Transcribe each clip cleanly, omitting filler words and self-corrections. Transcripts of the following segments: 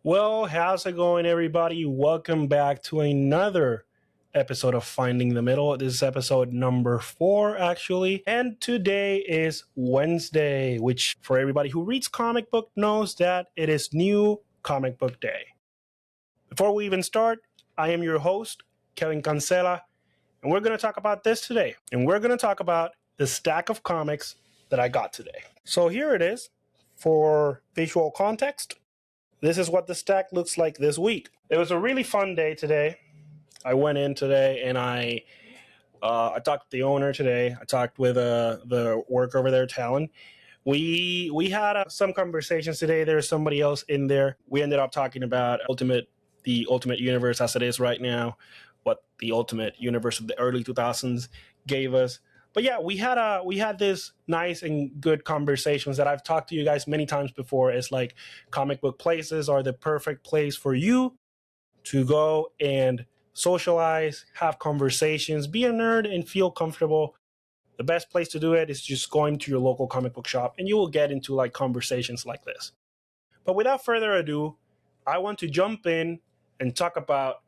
Well, how's it going, everybody? Welcome back to another episode of Finding the Middle. This is episode number 4, actually. And today is Wednesday, which for everybody who reads comic book knows that it is New Comic Book Day. Before we even start, I am your host, Kevin Cancela, and we're going to talk about this today. And we're going to talk about the stack of comics that I got today. So here it is for visual context. This is what the stack looks like this week. It was a really fun day today. I went in today and I talked to the owner today. I talked with the worker over there, Talon. We had some conversations today. There's somebody else in there. We ended up talking about the ultimate universe as it is right now, what the ultimate universe of the early 2000s gave us. But yeah, we had this nice and good conversations that I've talked to you guys many times before. It's like comic book places are the perfect place for you to go and socialize, have conversations, be a nerd, and feel comfortable. The best place to do it is just going to your local comic book shop, and you will get into like conversations like this. But without further ado, I want to jump in and talk about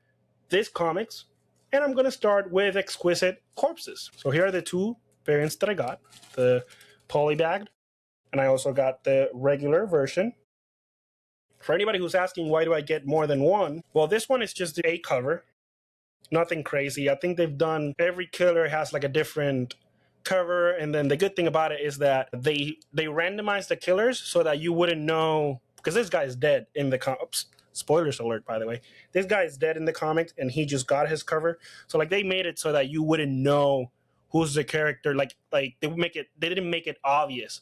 this comics. And I'm going to start with Exquisite Corpses. So here are the two variants that I got. The polybagged, and I also got the regular version. For anybody who's asking, why do I get more than one? Well, this one is just the A cover. Nothing crazy. I think they've done, every killer has like a different cover. And then the good thing about it is that they randomize the killers so that you wouldn't know, because this guy is dead in the comics. Spoilers alert, by the way. This guy is dead in the comics, and he just got his cover. So like they made it so that you wouldn't know who's the character. Like they didn't make it obvious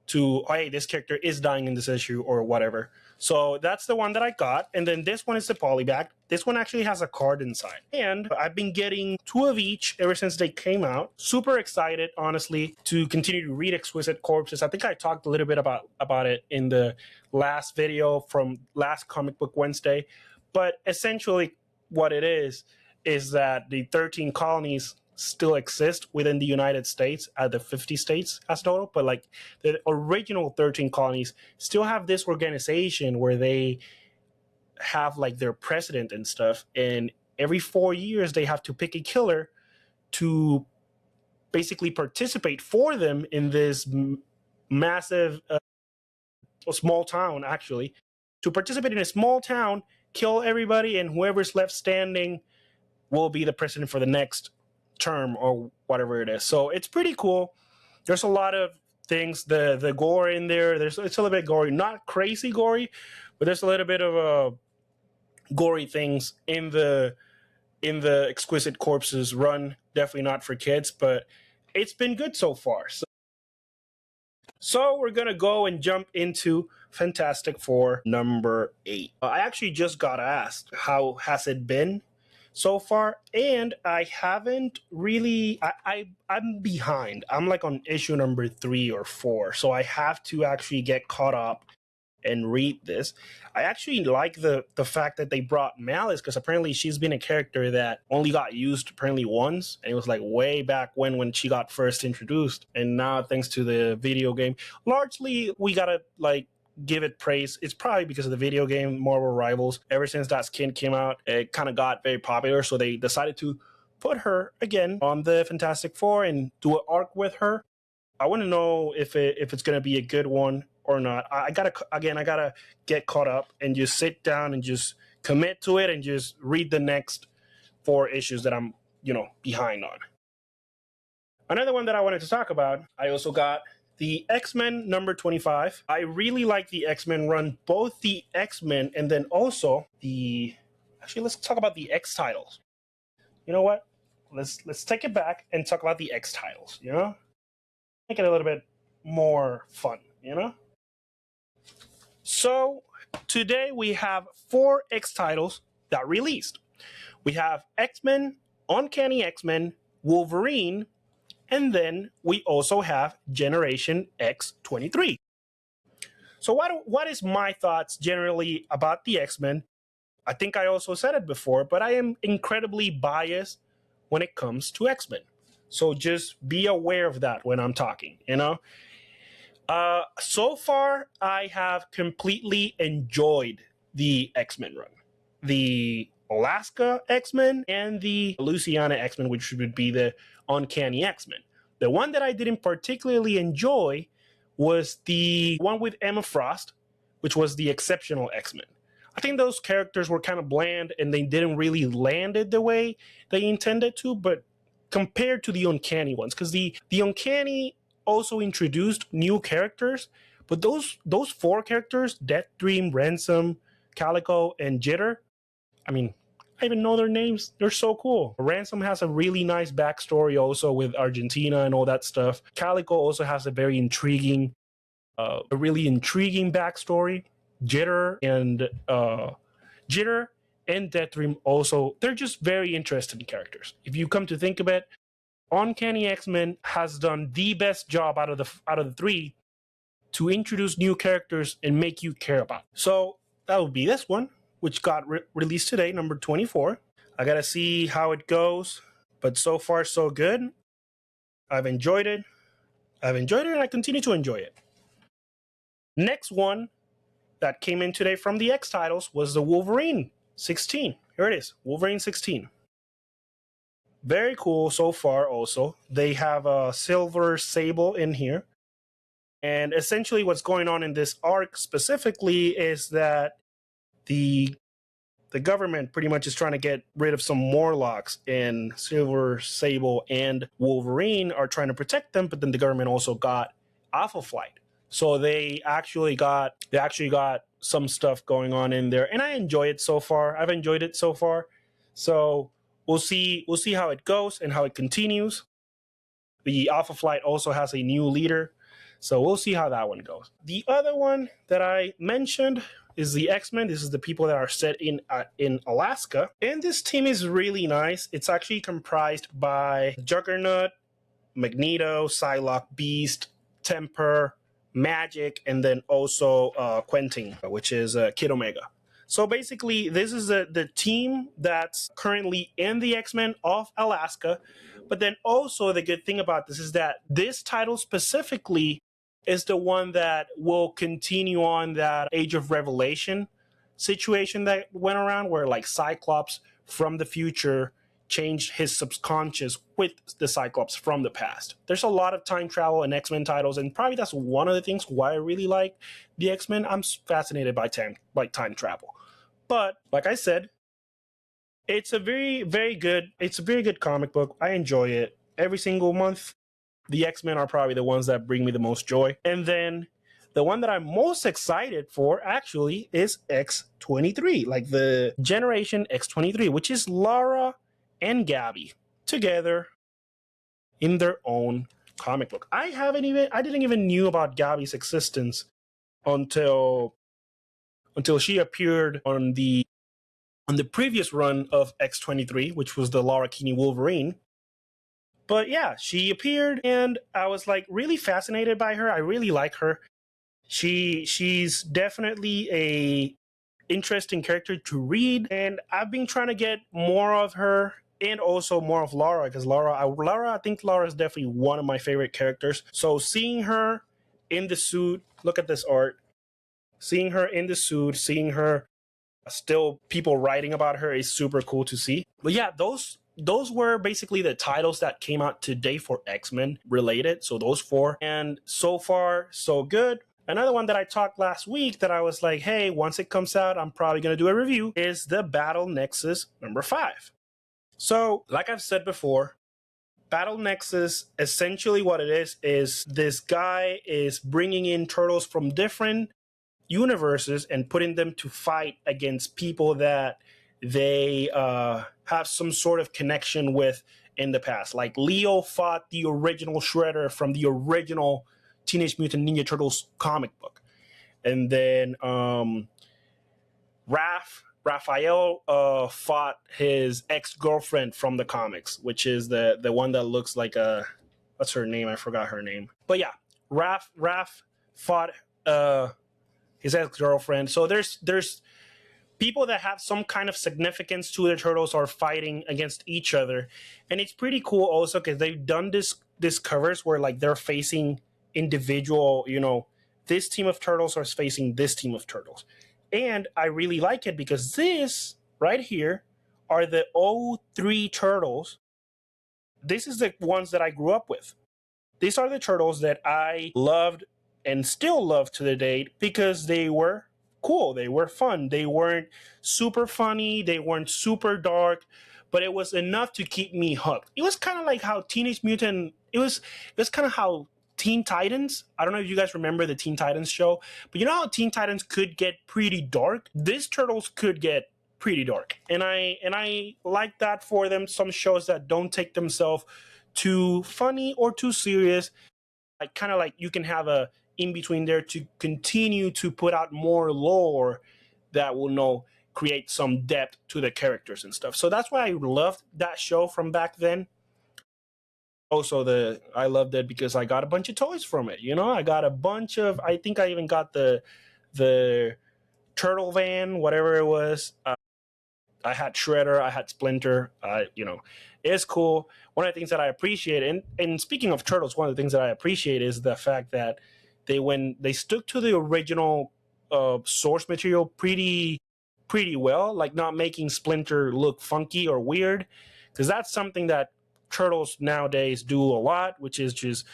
to, oh, hey, this character is dying in this issue or whatever. So that's the one that I got. And then this one is the polybag. This one actually has a card inside. And I've been getting 2 of each ever since they came out. Super excited, honestly, to continue to read Exquisite Corpses. I think I talked a little bit about it in the last video from last Comic Book Wednesday. But essentially what it is that the 13 colonies still exist within the United States at the 50 states as total, but like the original 13 colonies still have this organization where they have like their president and stuff, and every 4 years they have to pick a killer to basically participate for them in this massive small town, actually, to participate in a small town, kill everybody, and whoever's left standing will be the president for the next term or whatever it is. So it's pretty cool. There's a lot of things. The gore in there, it's a little bit gory, not crazy gory, but there's a little bit of gory things in the Exquisite Corpses run. Definitely not for kids, but it's been good so far. So we're gonna go and jump into Fantastic Four number 8. I actually just got asked how has it been so far, and I haven't really. I'm behind. I'm like on issue number 3 or 4, so I have to actually get caught up and read this. I actually like the fact that they brought Malice, because apparently she's been a character that only got used apparently once, and it was like way back when she got first introduced, and now thanks to the video game, largely we gotta like give it praise. It's probably because of the video game Marvel Rivals. Ever since that skin came out, it kind of got very popular, so they decided to put her again on the Fantastic Four and do an arc with her. I want to know if it's going to be a good one or not. I gotta get caught up and just sit down and just commit to it and just read the next 4 issues that I'm behind on. Another one that I wanted to talk about, I also got the X-Men number 25. I really like the X-Men run, both the X-Men and then also actually, let's talk about the X titles. You know what? Let's take it back and talk about the X titles, Make it a little bit more fun, So today we have 4 X titles that released. We have X-Men, Uncanny X-Men, Wolverine, and then we also have Generation X-23. So what is my thoughts generally about the X-Men? I think I also said it before, but I am incredibly biased when it comes to X-Men. So just be aware of that when I'm talking, So far, I have completely enjoyed the X-Men run. The Alaska X-Men and the Louisiana X-Men, which would be the Uncanny X-Men. The one that I didn't particularly enjoy was the one with Emma Frost, which was the Exceptional X-Men. I think those characters were kind of bland and they didn't really land it the way they intended to, but compared to the Uncanny ones, because the Uncanny also introduced new characters, but those four characters, Death Dream, Ransom, Calico, and Jitter, I mean, I even know their names. They're so cool. Ransom has a really nice backstory also with Argentina and all that stuff. Calico also has a very intriguing, a really intriguing backstory. Jitter and Death Dream also, they're just very interesting characters. If you come to think of it, Uncanny X-Men has done the best job out of the three to introduce new characters and make you care about. So that would be this one, which got released today, number 24. I gotta see how it goes, but so far so good. I've enjoyed it. And I continue to enjoy it. Next one that came in today from the X titles was the Wolverine 16. Here it is, Wolverine 16. Very cool so far also. They have a Silver Sable in here. And essentially what's going on in this arc specifically is that the government pretty much is trying to get rid of some Morlocks, and Silver Sable and Wolverine are trying to protect them, but then the government also got Alpha Flight. So they actually got some stuff going on in there, and I enjoy it so far. I've enjoyed it so far. So we'll see how it goes and how it continues. The Alpha Flight also has a new leader, so we'll see how that one goes. The other one that I mentioned is the X-Men. This is the people that are set in Alaska, and this team is really nice. It's actually comprised by Juggernaut, Magneto, Psylocke, Beast, Temper, Magic, and then also Quentin, which is Kid Omega. So basically, this is the team that's currently in the X-Men of Alaska. But then also the good thing about this is that this title specifically is the one that will continue on that Age of Revelation situation that went around, where like Cyclops from the future changed his subconscious with the Cyclops from the past. There's a lot of time travel in X-Men titles, and probably that's one of the things why I really like the X-Men. I'm fascinated by time travel. But like I said, it's a very good comic book. I enjoy it every single month. The X-Men are probably the ones that bring me the most joy. And then the one that I'm most excited for actually is X-23, like the Generation X-23, which is Lara and Gabby together in their own comic book. I didn't even knew about Gabby's existence until she appeared on the previous run of X-23, which was the Lara Kinney Wolverine. But yeah, she appeared and I was like really fascinated by her. I really like her. She's definitely a interesting character to read, and I've been trying to get more of her and also more of Lara, because I think Lara is definitely one of my favorite characters. So seeing her in the suit, look at this art. Seeing her in the suit, seeing her still people writing about her is super cool to see. But yeah, those were basically the titles that came out today for X-Men related. So those four, and so far so good. Another one that I talked last week that I was like, hey, once it comes out, I'm probably going to do a review, is the Battle Nexus number 5. So like I've said before, Battle Nexus, essentially what it is this guy is bringing in turtles from different universes and putting them to fight against people that they have some sort of connection with in the past. Like Leo fought the original Shredder from the original Teenage Mutant Ninja Turtles comic book. And then Raphael fought his ex-girlfriend from the comics, which is the one that looks like a, what's her name? I forgot her name. But yeah, Raph fought his ex-girlfriend. So there's people that have some kind of significance to the turtles are fighting against each other. And it's pretty cool also because they've done this covers where like they're facing individual, this team of turtles are facing this team of turtles. And I really like it because this right here are the '03 turtles. This is the ones that I grew up with. These are the turtles that I loved and still love to the date because they were cool. They were fun. They weren't super funny. They weren't super dark, but it was enough to keep me hooked. It was kind of like how Teenage Mutant. It was kind of how Teen Titans. I don't know if you guys remember the Teen Titans show, but you know how Teen Titans could get pretty dark. These turtles could get pretty dark, and I like that for them. Some shows that don't take themselves too funny or too serious, like kind of like you can have a in between there to continue to put out more lore that will know create some depth to the characters and stuff. So that's why I loved that show from back then. Also, the I loved it because I got a bunch of toys from it. You know, I got a bunch of. I think I even got the turtle van, whatever it was. I had Shredder, I had Splinter. It's cool. One of the things that I appreciate, and speaking of turtles, one of the things that I appreciate is the fact that when they stuck to the original source material pretty well, like not making Splinter look funky or weird, because that's something that turtles nowadays do a lot, which is just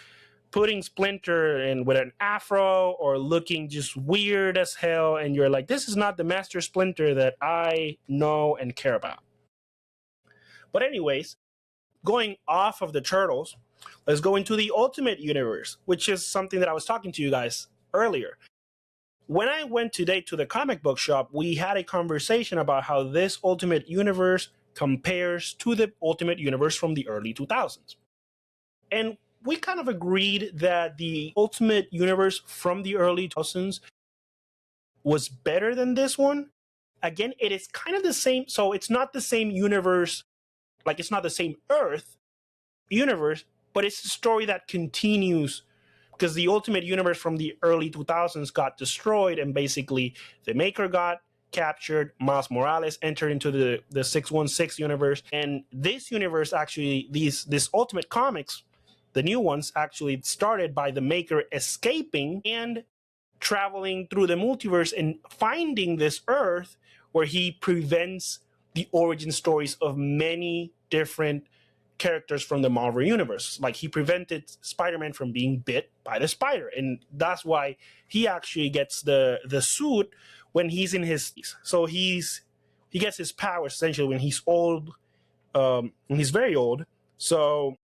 putting Splinter in with an afro or looking just weird as hell, and you're like, this is not the Master Splinter that I know and care about. But anyways, going off of the turtles, let's go into the Ultimate Universe, which is something that I was talking to you guys earlier. When I went today to the comic book shop, we had a conversation about how this Ultimate Universe compares to the Ultimate Universe from the early 2000s. And we kind of agreed that the Ultimate Universe from the early 2000s was better than this one. Again, it is kind of the same. So it's not the same universe, like it's not the same Earth universe, but it's a story that continues because the Ultimate Universe from the early 2000s got destroyed, and basically the Maker got captured. Miles Morales entered into the 616 universe, and this universe actually, this Ultimate Comics, the new ones, actually started by the Maker escaping and traveling through the multiverse and finding this Earth where he prevents the origin stories of many different characters from the Marvel Universe. Like he prevented Spiderman from being bit by the spider, and that's why he actually gets the suit when he's in his. So he gets his powers essentially when he's old, when he's very old. So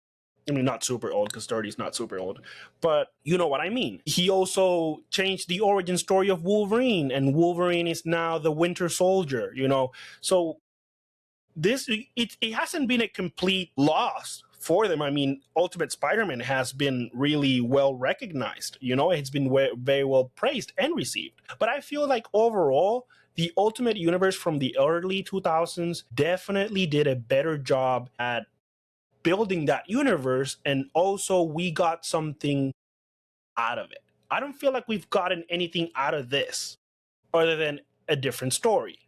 I mean, not super old because 30 is not super old, but you know what I mean. He also changed the origin story of Wolverine, and Wolverine is now the Winter Soldier, you know. So it hasn't been a complete loss for them. I mean, Ultimate Spider-Man has been really well recognized, you know, it's been very well praised and received. But I feel like overall, the Ultimate Universe from the early 2000s definitely did a better job at building that universe, and also we got something out of it. I don't feel like we've gotten anything out of this other than a different story.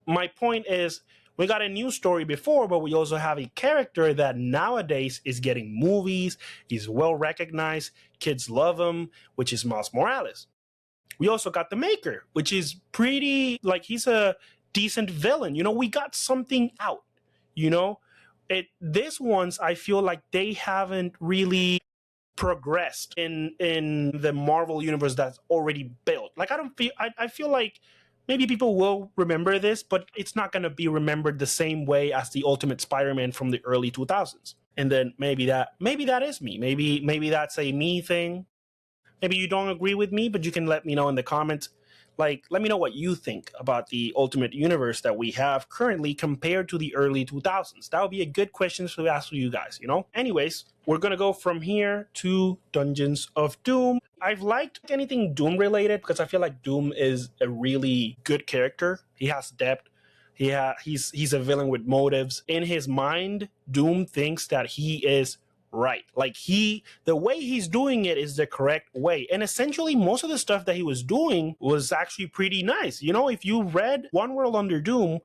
My point is, we got a new story before, but we also have a character that nowadays is getting movies, he's well recognized, kids love him, which is Miles Morales. We also got the Maker, which is pretty, like, he's a decent villain. You know, we got something out, you know? This ones, I feel like they haven't really progressed in the Marvel universe that's already built. Like I feel like maybe people will remember this, but it's not going to be remembered the same way as the Ultimate Spider-Man from the early 2000s. And then maybe that is me. Maybe that's a me thing. Maybe you don't agree with me, but you can let me know in the comments. Like, let me know what you think about the Ultimate Universe that we have currently compared to the early 2000s. That would be a good question to ask for you guys, you know? Anyways, we're going to go from here to Dungeons of Doom. I've liked anything Doom related because I feel like Doom is a really good character. He has depth. He's a villain with motives. In his mind, Doom thinks that he is right. Like the way he's doing it is the correct way. And essentially most of the stuff that he was doing was actually pretty nice. You know, if you read One World Under Doom,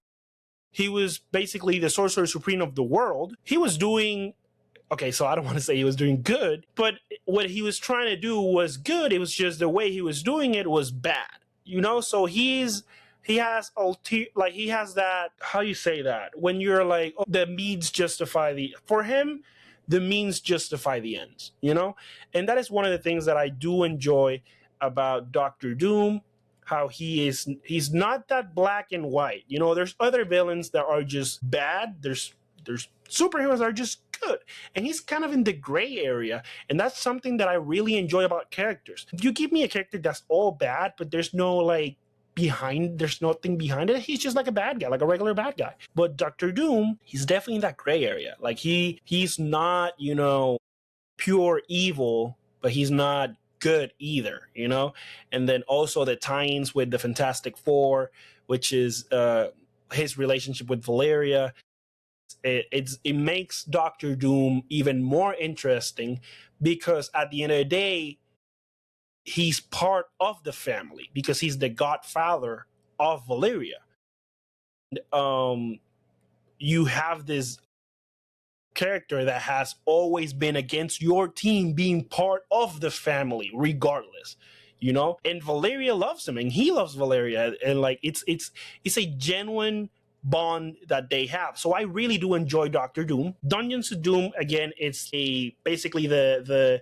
he was basically the sorcerer supreme of the world. He was doing, okay, so I don't want to say he was doing good, but what he was trying to do was good. It was just the way he was doing it was bad. So he has that, how you say that, when you're like, oh, the means justify the for him the means justify the ends, and that is one of the things that I do enjoy about Doctor Doom, how he's not that black and white. There's other villains that are just bad. There's superheroes that are just good, and he's kind of in the gray area, and that's something that I really enjoy about characters. If you give me a character that's all bad, but there's nothing behind it, he's just like a bad guy, like a regular bad guy. But Doctor Doom, he's definitely in that gray area. Like he's not pure evil, but he's not good either. And then also the tie-ins with the Fantastic Four, which is his relationship with Valeria. It makes Doctor Doom even more interesting, because at the end of the day, he's part of the family because he's the godfather of Valeria. You have this character that has always been against your team being part of the family regardless, and Valeria loves him and he loves Valeria, and like it's a genuine bond that they have. So I really do enjoy Doctor Doom. Dungeons of Doom, again, it's basically the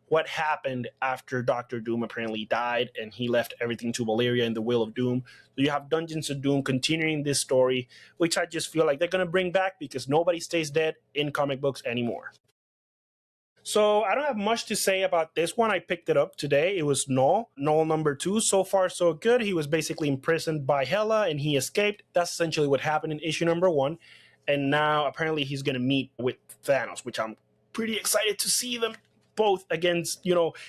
what happened after Doctor Doom apparently died and he left everything to Valeria in the Wheel of Doom. So you have Dungeons of Doom continuing this story, which I just feel like they're going to bring back because nobody stays dead in comic books anymore. So I don't have much to say about this one. I picked it up today. It was Null number 2. So far, so good. He was basically imprisoned by Hela and he escaped. That's essentially what happened in issue number 1. And now apparently he's going to meet with Thanos, which I'm pretty excited to see them both against,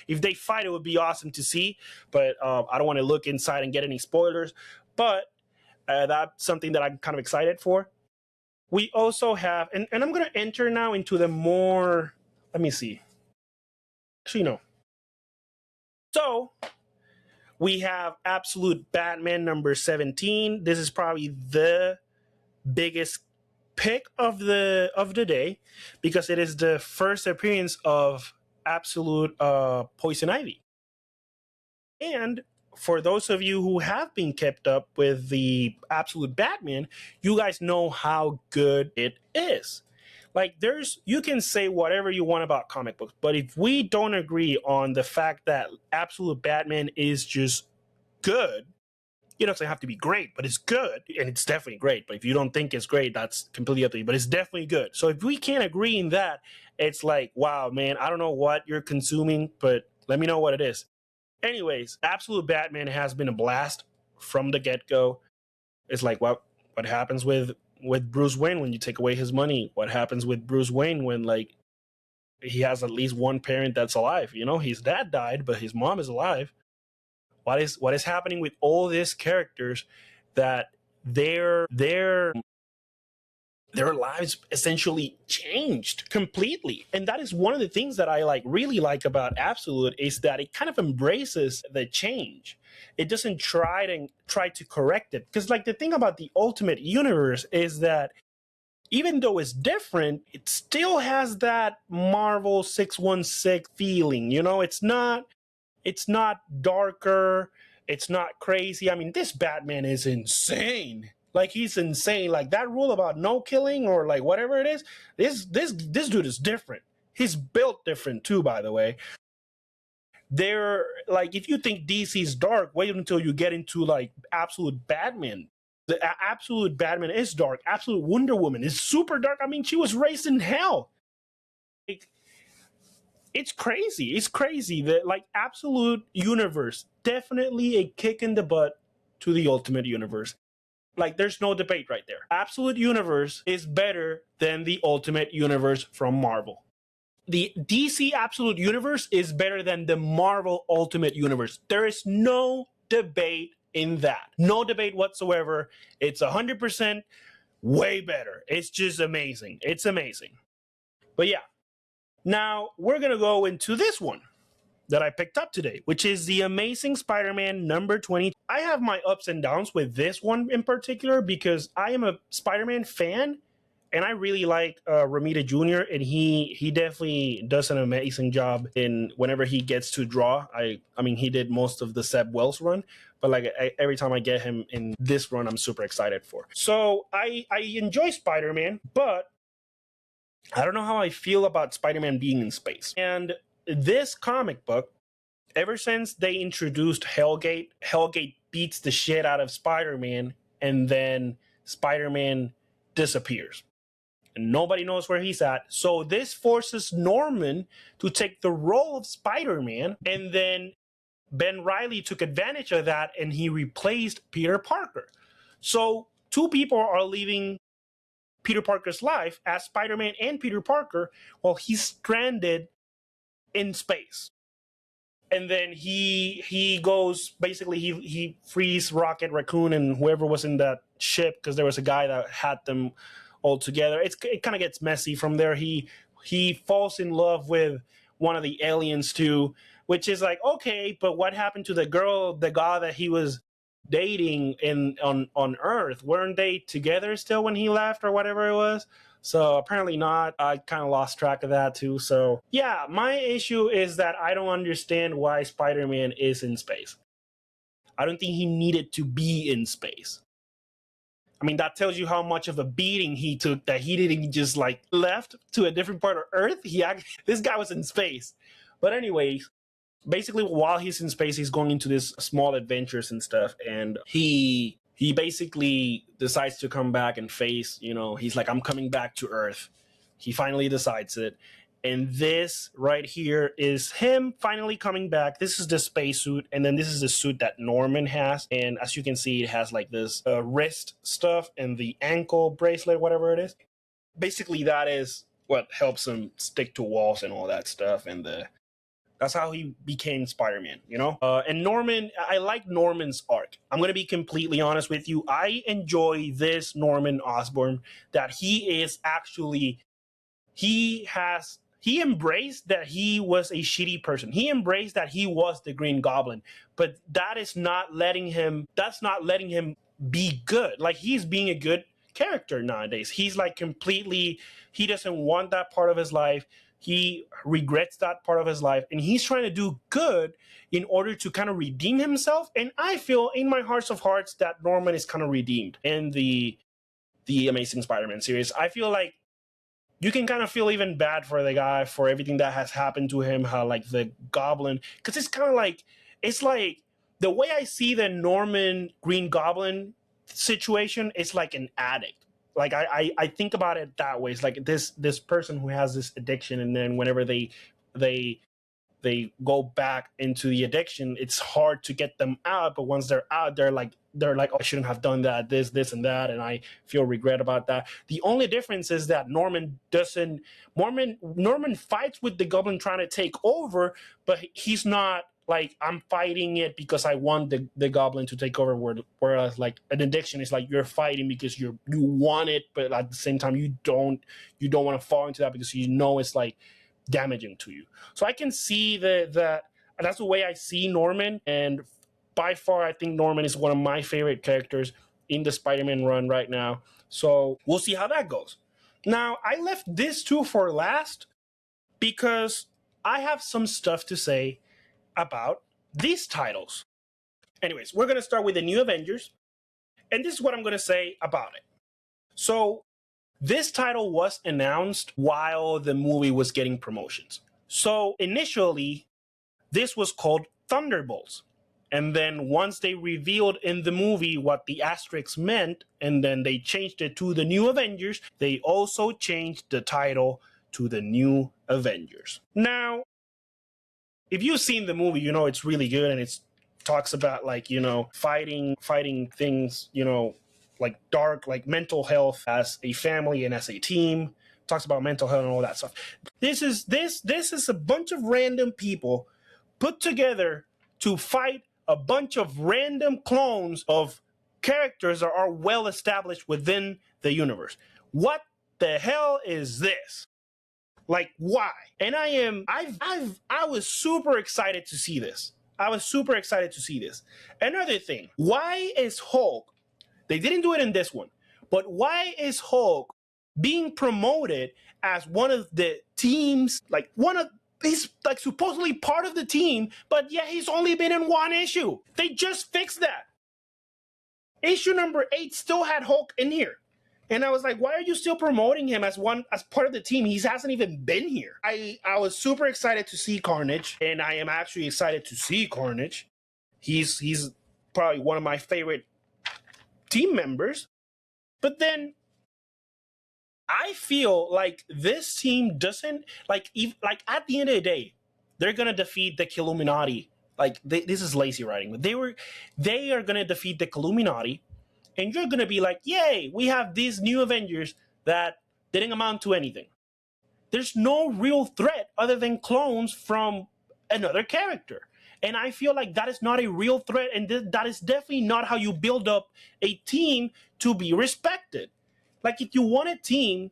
if they fight, it would be awesome to see. But I don't want to look inside and get any spoilers. But that's something that I'm kind of excited for. We also have, and I'm going to enter now into the more, let me see. Actually, no. So we have Absolute Batman number 17. This is probably the biggest pick of the day because it is the first appearance of Absolute Poison Ivy. And for those of you who have been kept up with the Absolute Batman, you guys know how good it is. Like, you can say whatever you want about comic books, but if we don't agree on the fact that Absolute Batman is just good, it doesn't have to be great, but it's good, and it's definitely great. But if you don't think it's great, that's completely up to you, but it's definitely good. So if we can't agree in that, it's like, wow, man, I don't know what you're consuming, but let me know what it is. Anyways, Absolute Batman has been a blast from the get-go. It's like, what happens with Bruce Wayne when you take away his money? What happens with Bruce Wayne when, like, he has at least one parent that's alive? His dad died, but his mom is alive. What is happening with all these characters that their lives essentially changed completely? And that is one of the things that I really like about Absolute, is that it kind of embraces the change. It doesn't try to correct it, because the thing about the Ultimate Universe is that even though it's different, it still has that Marvel 616 feeling. It's not darker. It's not crazy. I mean, this Batman is insane. He's insane. That rule about no killing, or whatever it is. This dude is different. He's built different too, by the way. They're if you think DC's dark, wait until you get into Absolute Batman. The Absolute Batman is dark. Absolute Wonder Woman is super dark. I mean, she was raised in hell. It's crazy. It's crazy that Absolute Universe, definitely a kick in the butt to the Ultimate Universe. There's no debate right there. Absolute Universe is better than the Ultimate Universe from Marvel. The DC Absolute Universe is better than the Marvel Ultimate Universe. There is no debate in that. No debate whatsoever. It's 100% way better. It's just amazing. It's amazing. But yeah. Now, we're going to go into this one that I picked up today, which is the Amazing Spider-Man number 20. I have my ups and downs with this one in particular because I am a Spider-Man fan, And I really like Ramita Jr. and he definitely does an amazing job in whenever he gets to draw. I mean he did most of the Seb Wells run, but like every time I get him in this run, I'm super excited for. So I enjoy Spider-Man, but I don't know how I feel about Spider-Man being in space. And this comic book, ever since they introduced Hellgate, Hellgate beats the shit out of Spider-Man, and then Spider-Man disappears. And nobody knows where he's at. So this forces Norman to take the role of Spider-Man, and then Ben Reilly took advantage of that and he replaced Peter Parker. So two people are leaving Peter Parker's life as Spider-Man and Peter Parker while he's stranded in space. And then he goes basically he frees Rocket Raccoon and whoever was in that ship because there was a guy that had them all together. It kind of gets messy from there. He falls in love with one of the aliens too, which is like okay, but what happened to the girl, the guy that he was dating in on Earth? Weren't they together still when he left or whatever it was? So apparently not. I kind of lost track of that too. So yeah, my issue is that I don't understand why Spider-Man is in space. I don't think he needed to be in space. I mean, that tells you how much of a beating he took that he didn't just like left to a different part of Earth. This guy was in space. But anyways, basically while he's in space, he's going into this small adventures and stuff, and he basically decides to come back and face, he's like, I'm coming back to Earth. He finally decides it. And this right here is him finally coming back. This is the spacesuit, and then this is the suit that Norman has. And as you can see, it has like this wrist stuff and the ankle bracelet, whatever it is. Basically, that is what helps him stick to walls and all that stuff. And that's how he became Spider-Man, And Norman, I like Norman's arc. I'm going to be completely honest with you. I enjoy this Norman Osborn, that he is actually, he embraced that he was a shitty person. He embraced that he was the Green Goblin, but that's not letting him be good. Like, he's being a good character nowadays. He's like completely, he doesn't want that part of his life. He regrets that part of his life, and he's trying to do good in order to kind of redeem himself. And I feel in my hearts of hearts that Norman is kind of redeemed in the Amazing Spider-Man series. I feel like you can kind of feel even bad for the guy for everything that has happened to him, how like the Goblin, because it's kind of like, it's like the way I see the Norman Green Goblin situation is like an addict. Like I think about it that way. It's like this person who has this addiction, and then whenever they go back into the addiction, it's hard to get them out. But once they're out, they're like, oh, I shouldn't have done that, this, and that, and I feel regret about that. The only difference is that Norman fights with the Goblin trying to take over, but he's not like, I'm fighting it because I want the Goblin to take over. Whereas like an addiction is like you're fighting because you want it, but at the same time you don't want to fall into that because it's like damaging to you. So I can see that that's the way I see Norman, and by far I think Norman is one of my favorite characters in the Spider-Man run right now. So we'll see how that goes. Now, I left this two for last because I have some stuff to say about these titles. Anyways, we're going to start with the New Avengers, and this is what I'm going to say about it. So this title was announced while the movie was getting promotions. So initially, this was called Thunderbolts. And then once they revealed in the movie what the asterisk meant, and then they changed it to the New Avengers, they also changed the title to the New Avengers. Now, if you've seen the movie, it's really good, and it talks about like, fighting things, like dark, like mental health as a family and as a team. Talks about mental health and all that stuff. This is a bunch of random people put together to fight a bunch of random clones of characters that are well established within the universe. What the hell is this? Like, why? And I was super excited to see this. Another thing, why is Hulk, they didn't do it in this one, but why is Hulk being promoted as one of the teams, like he's like supposedly part of the team, but yeah, he's only been in one issue. They just fixed that. Issue number 8 still had Hulk in here. And I was like, why are you still promoting him as part of the team? He hasn't even been here. I was super excited to see Carnage, and I am actually excited to see Carnage. He's probably one of my favorite team members. But then I feel like this team doesn't like at the end of the day, they're gonna defeat the Illuminati. Like this is lazy writing, but they are gonna defeat the Illuminati, and you're gonna be like, yay, we have these new Avengers that didn't amount to anything. There's no real threat other than clones from another character. And I feel like that is not a real threat, and that is definitely not how you build up a team to be respected. Like, if you want a team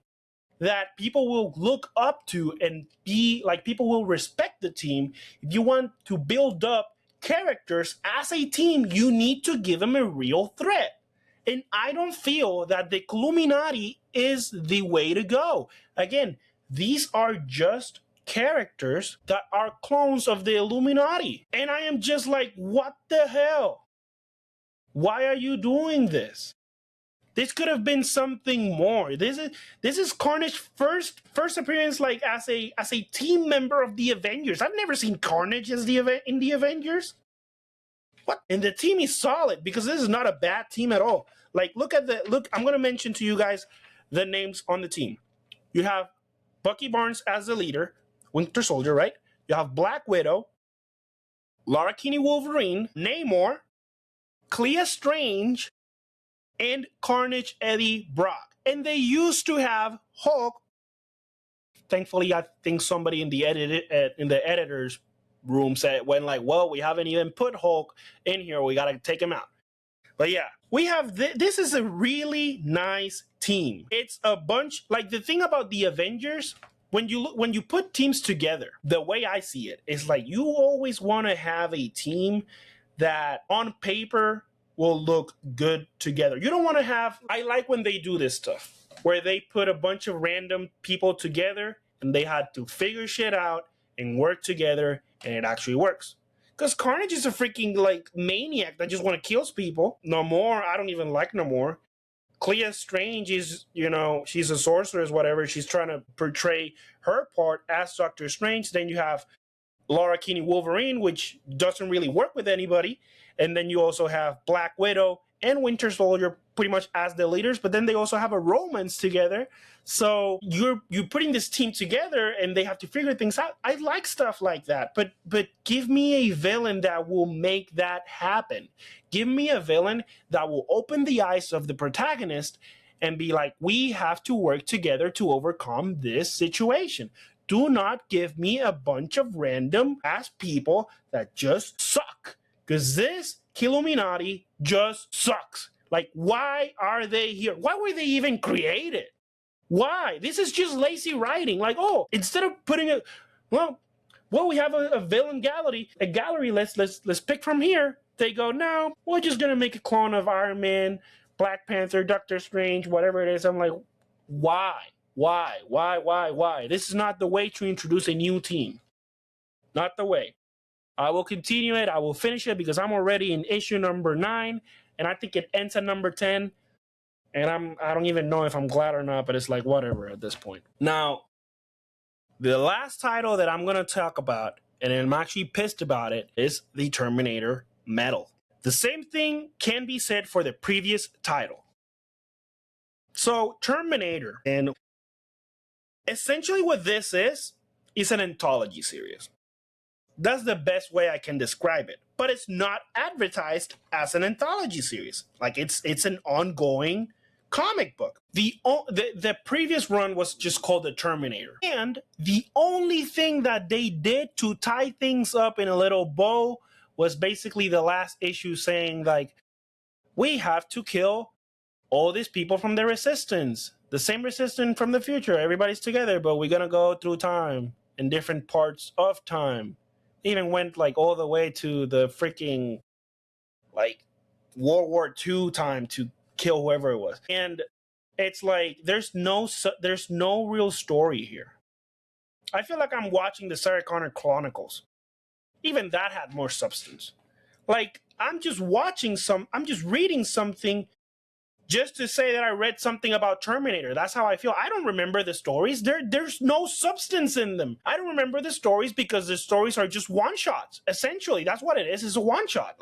that people will look up to and be like, people will respect the team, if you want to build up characters as a team, you need to give them a real threat. And I don't feel that the Illuminati is the way to go. Again, these are just characters that are clones of the Illuminati. And I am just like, what the hell? Why are you doing this? This could have been something more. This is Carnage's first appearance, like as a team member of the Avengers. I've never seen Carnage as in the Avengers. What? And the team is solid, because this is not a bad team at all. Like, look. I'm gonna mention to you guys the names on the team. You have Bucky Barnes as the leader, Winter Soldier, right? You have Black Widow, Lara Kinney Wolverine, Namor, Clea Strange, and Carnage Eddie Brock. And they used to have Hulk. Thankfully, I think somebody in the editor's room went like, well, we haven't even put Hulk in here. We got to take him out. But yeah, we have this is a really nice team. It's a bunch, like, the thing about the Avengers, when you put teams together, the way I see it is like, you always want to have a team that on paper will look good together. You don't want to have, I like when they do this stuff where they put a bunch of random people together and they had to figure shit out and work together, and it actually works. Because Carnage is a freaking, like, maniac that just want to kill people. Namor, I don't even like Namor. Clea Strange is, she's a sorceress, whatever. She's trying to portray her part as Doctor Strange. Then you have Lara Kinney Wolverine, which doesn't really work with anybody. And then you also have Black Widow and Winter Soldier pretty much as the leaders, but then they also have a romance together. So you're putting this team together and they have to figure things out. I like stuff like that, but give me a villain that will make that happen. Give me a villain that will open the eyes of the protagonist and be like, we have to work together to overcome this situation. Do not give me a bunch of random ass people that just suck. Because this Illuminati just sucks. Like, why are they here? Why were they even created? Why? This is just lazy writing. Like, oh, instead of putting it, well, we have a villain gallery. A gallery. Let's pick from here. They go, no, we're just gonna make a clone of Iron Man, Black Panther, Doctor Strange, whatever it is. I'm like, why? Why? This is not the way to introduce a new team. Not the way. I will continue it. I will finish it because I'm already in issue number 9, and I think it ends at number 10. And I don't even know if I'm glad or not, but it's like whatever at this point. Now, the last title that I'm gonna talk about, and I'm actually pissed about it, is the Terminator Metal. The same thing can be said for the previous title. So, Terminator, and essentially what this is an anthology series. That's the best way I can describe it. But it's not advertised as an anthology series. Like, it's an ongoing comic book. The previous run was just called The Terminator. And the only thing that they did to tie things up in a little bow was basically the last issue saying, like, we have to kill all these people from the Resistance. The same Resistance from the future. Everybody's together, but we're gonna go through time in different parts of time. Even went like all the way to the freaking like World War II time to kill whoever it was. And It's like there's no real story here. I feel like I'm watching the Sarah Connor Chronicles. Even that had more substance. Like I'm just reading something just to say that I read something about Terminator. That's how I feel. I don't remember the stories. There's no substance in them. I don't remember the stories because the stories are just one shots. Essentially, that's what it is. It's a one shot.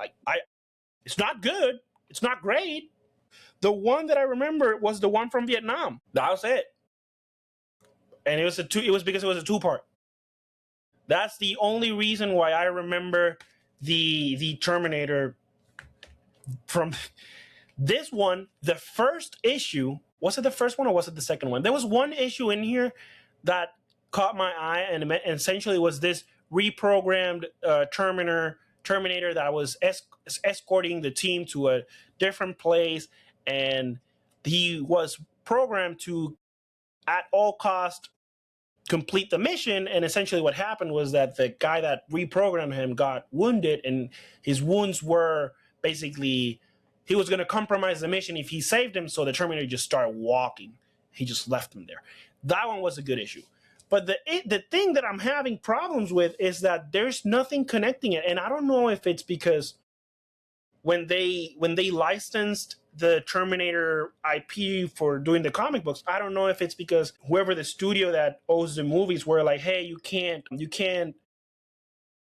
It's not good. It's not great. The one that I remember was the one from Vietnam. That was it. And it was because it was a two-part. That's the only reason why I remember the Terminator from this one. The first issue, was it the first one or was it the second one? There was one issue in here that caught my eye, and essentially was this reprogrammed Terminator that was escorting the team to a different place, and he was programmed to, at all cost, complete the mission. And essentially what happened was that the guy that reprogrammed him got wounded, and his wounds were basically, he was going to compromise the mission if he saved him, so the Terminator just started walking. He just left him there. That one was a good issue. But the thing that I'm having problems with is that there's nothing connecting it. And I don't know if it's because when they licensed the Terminator IP for doing the comic books, I don't know if it's because whoever the studio that owns the movies were like, hey, you can't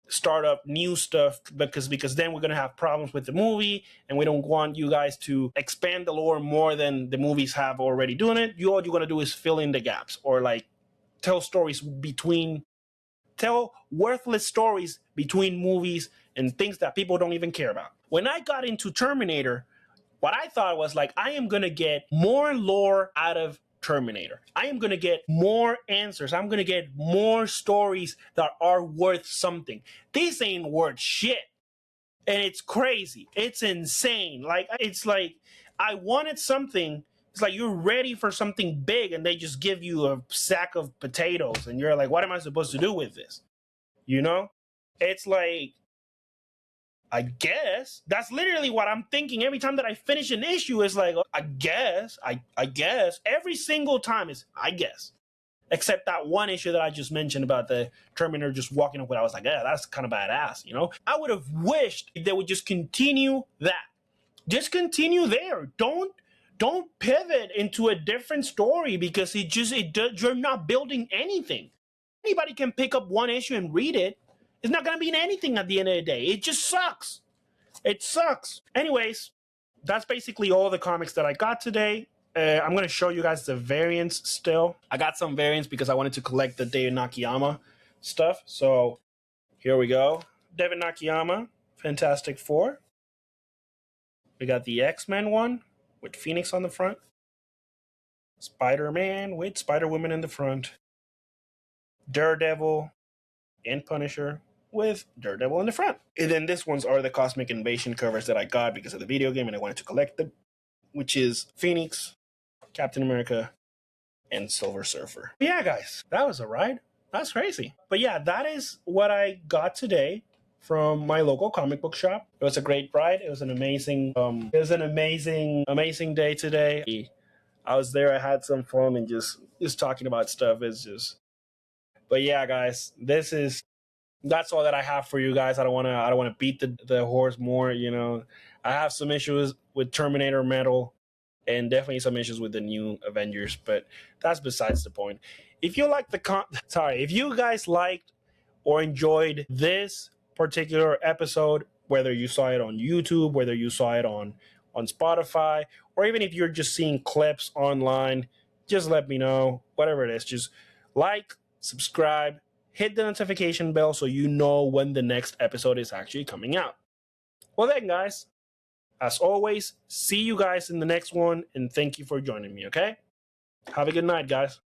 start up new stuff because then we're going to have problems with the movie, and we don't want you guys to expand the lore more than the movies have already doing it. All you're going to do is fill in the gaps, or like tell worthless stories between movies and things that people don't even care about. When I got into Terminator, what I thought was like, I am going to get more lore out of Terminator. I am going to get more answers. I'm going to get more stories that are worth something. This ain't worth shit. And it's crazy. It's insane. It's like I wanted something. It's like you're ready for something big and they just give you a sack of potatoes and you're like, what am I supposed to do with this? You know? It's like, I guess. That's literally what I'm thinking every time that I finish an issue. Is like, I guess. I guess. Every single time is, I guess. Except that one issue that I just mentioned about the Terminator just walking up with. I was like, yeah, that's kind of badass, you know? I would have wished they would just continue that. Just continue there. Don't pivot into a different story because you're not building anything. Anybody can pick up one issue and read it. It's not going to mean anything at the end of the day. It just sucks. It sucks. Anyways, that's basically all the comics that I got today. I'm going to show you guys the variants still. I got some variants because I wanted to collect the David Nakayama stuff. So here we go. David Nakayama, Fantastic Four. We got the X-Men one with Phoenix on the front. Spider-Man with Spider-Woman in the front. Daredevil and Punisher with Daredevil in the front. And then this ones are the Cosmic Invasion covers that I got because of the video game and I wanted to collect them, which is Phoenix, Captain America, and Silver Surfer. Yeah, guys, that was a ride. That's crazy. But yeah, that is what I got today from my local comic book shop. It was a great ride. It was an amazing amazing day today. I was there, I had some fun, and just talking about stuff is just. But yeah, guys, that's all that I have for you guys. I don't want to beat the horse more, you know. I have some issues with Terminator Metal and definitely some issues with the new Avengers, but that's besides the point. If you like if you guys liked or enjoyed this particular episode, whether you saw it on YouTube, whether you saw it on Spotify, or even if you're just seeing clips online, just let me know. Whatever it is, just like, subscribe, hit the notification bell so you know when the next episode is actually coming out. Well then, guys, as always, see you guys in the next one, and thank you for joining me, okay? Have a good night, guys.